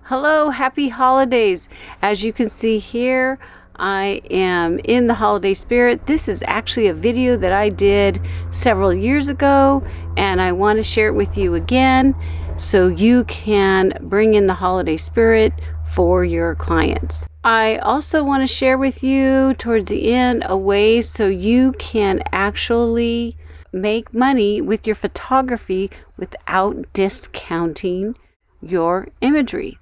Hello, happy holidays. As you can see here, I am in the holiday spirit. This is actually a video that I did several years ago, and I want to share it with you again so you can bring in the holiday spirit for your clients. I also want to share with you towards the end a way so you can actually make money with your photography without discounting your imagery.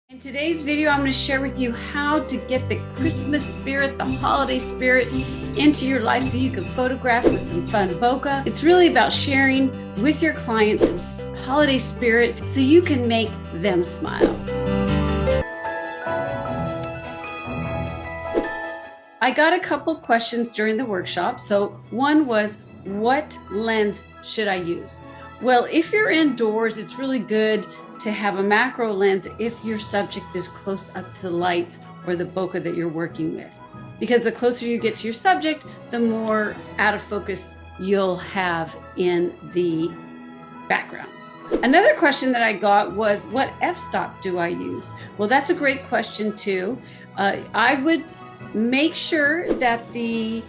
In today's video, I'm going to share with you how to get the Christmas spirit, the holiday spirit into your life so you can photograph with some fun bokeh. It's really about sharing with your clients some holiday spirit so you can make them smile. I got a couple questions during the workshop. So one was, what lens should I use? Well, if you're indoors, it's really good to have a macro lens if your subject is close up to the light or the bokeh that you're working with. Because the closer you get to your subject, the more out of focus you'll have in the background. Another question that I got was, what f-stop do I use? Well, that's a great question too. I would make sure that the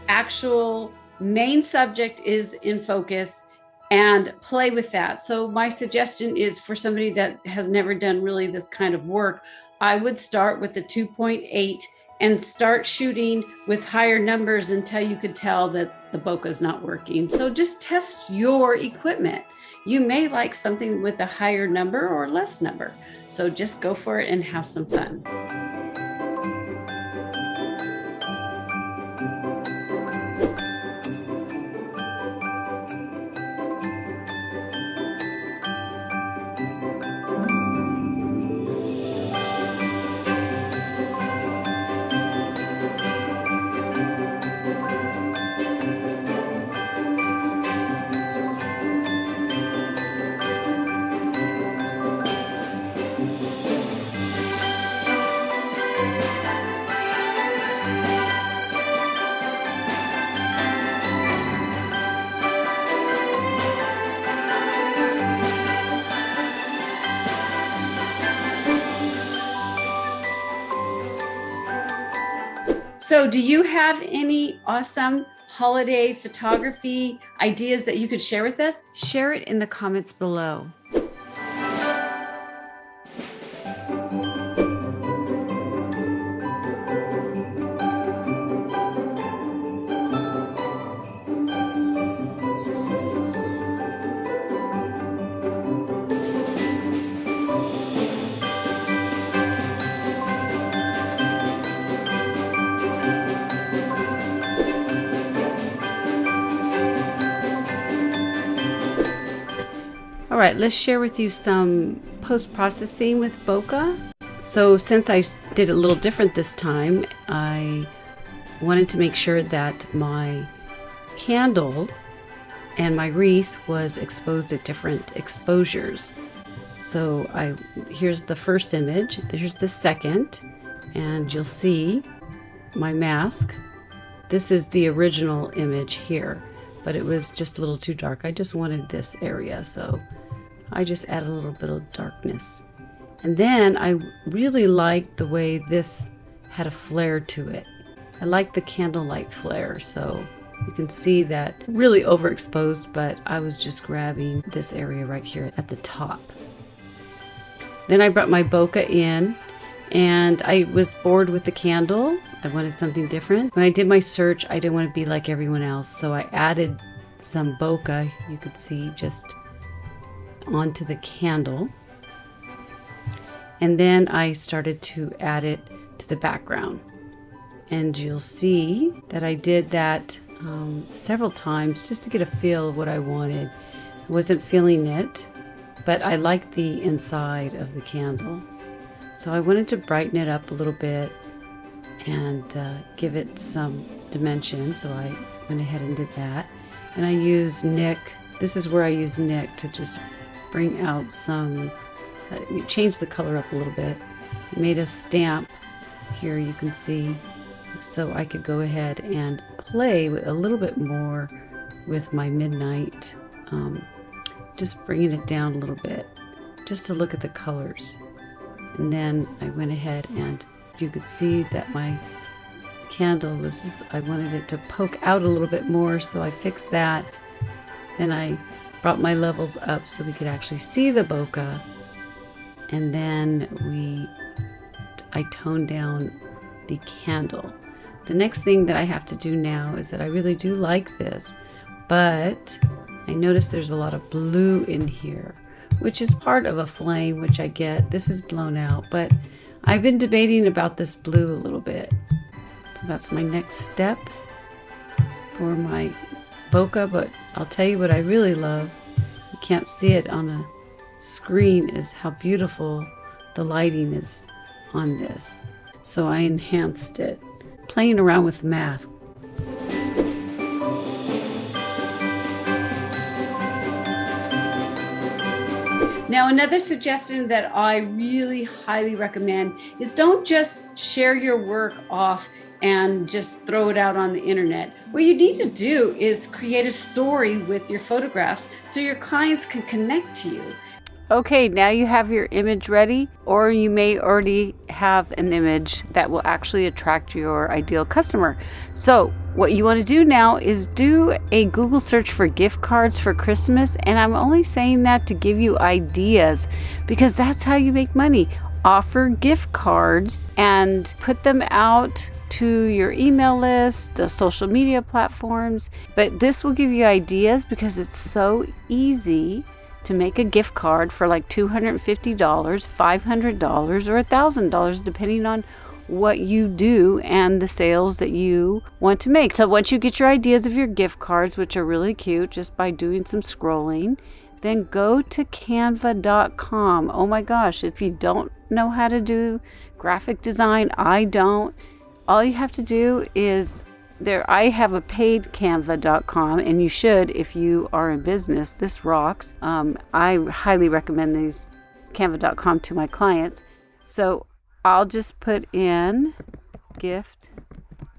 actual main subject is in focus and play with that. So my suggestion is for somebody that has never done really this kind of work, I would start with the 2.8 and start shooting with higher numbers until you could tell that the bokeh is not working. So just test your equipment. You may like something with a higher number or less number. So just go for it and have some fun. So do you have any awesome holiday photography ideas that you could share with us? Share it in the comments below. All right, let's share with you some post-processing with bokeh. So since I did it a little different this time, I wanted to make sure that my candle and my wreath was exposed at different exposures. So here's the first image, here's the second, and you'll see my mask. This is the original image here, but it was just a little too dark. I just wanted this area, so I just added a little bit of darkness. And then I really liked the way this had a flare to it. I like the candlelight flare, so you can see that really overexposed, but I was just grabbing this area right here at the top. Then I brought my bokeh in, and I was bored with the candle. I wanted something different. When I did my search, I didn't want to be like everyone else, so I added some bokeh, you could see, just onto the candle. And then I started to add it to the background. And you'll see that I did that several times just to get a feel of what I wanted. I wasn't feeling it, but I liked the inside of the candle. So I wanted to brighten it up a little bit and give it some dimension. So I went ahead and did that. And I used Nick. This is where I use Nick to just bring out some, change the color up a little bit. I made a stamp here, you can see, so I could go ahead and play with a little bit more with my midnight, just bringing it down a little bit, just to look at the colors. And then I went ahead and you could see that my candle was, I wanted it to poke out a little bit more, so I fixed that. Then I brought my levels up so we could actually see the bokeh. And then I toned down the candle. The next thing that I have to do now is that I really do like this, but I noticed there's a lot of blue in here, which is part of a flame, which I get. This is blown out, but I've been debating about this blue a little bit. So that's my next step for my bokeh, but I'll tell you what I really love. You can't see it on a screen, is how beautiful the lighting is on this. So I enhanced it, playing around with the mask. Now, another suggestion that I really highly recommend is don't just share your work off and just throw it out on the internet. What you need to do is create a story with your photographs so your clients can connect to you. Okay, now you have your image ready, or you may already have an image that will actually attract your ideal customer. So what you want to do now is do a Google search for gift cards for Christmas, and I'm only saying that to give you ideas because that's how you make money. Offer gift cards and put them out to your email list, the social media platforms, but this will give you ideas because it's so easy to make a gift card for like $250, $500, or $1,000, depending on what you do and the sales that you want to make. So once you get your ideas of your gift cards, which are really cute just by doing some scrolling, then go to canva.com. Oh my gosh, if you don't know how to do graphic design, I don't. All you have to do is I have a paid canva.com, and you should if you are in business. This rocks. I highly recommend these canva.com to my clients. So I'll just put in gift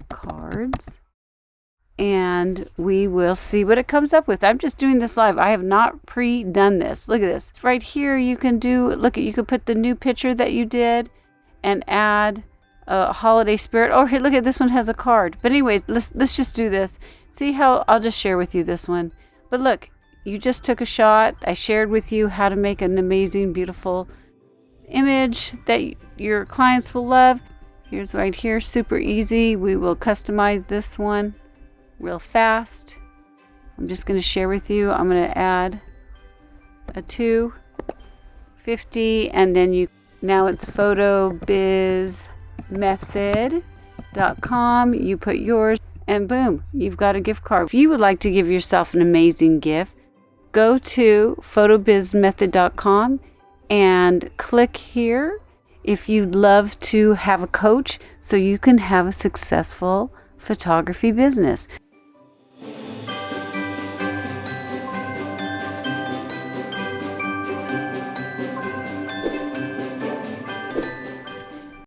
cards and we will see what it comes up with. I'm just doing this live. I have not pre-done this. Look at this. It's right here. You can you can put the new picture that you did and add a holiday spirit. Oh, here, look at this one has a card. But anyways, let's just do this. See how I'll just share with you this one. But look, you just took a shot. I shared with you how to make an amazing, beautiful image that your clients will love. Here's right here, super easy. We will customize this one real fast. I'm just going to share with you. I'm going to add a 250, and then now it's PhotoBizMethod.com. You put yours, and boom, you've got a gift card. If you would like to give yourself an amazing gift, go to PhotoBizMethod.com and click here if you'd love to have a coach so you can have a successful photography business.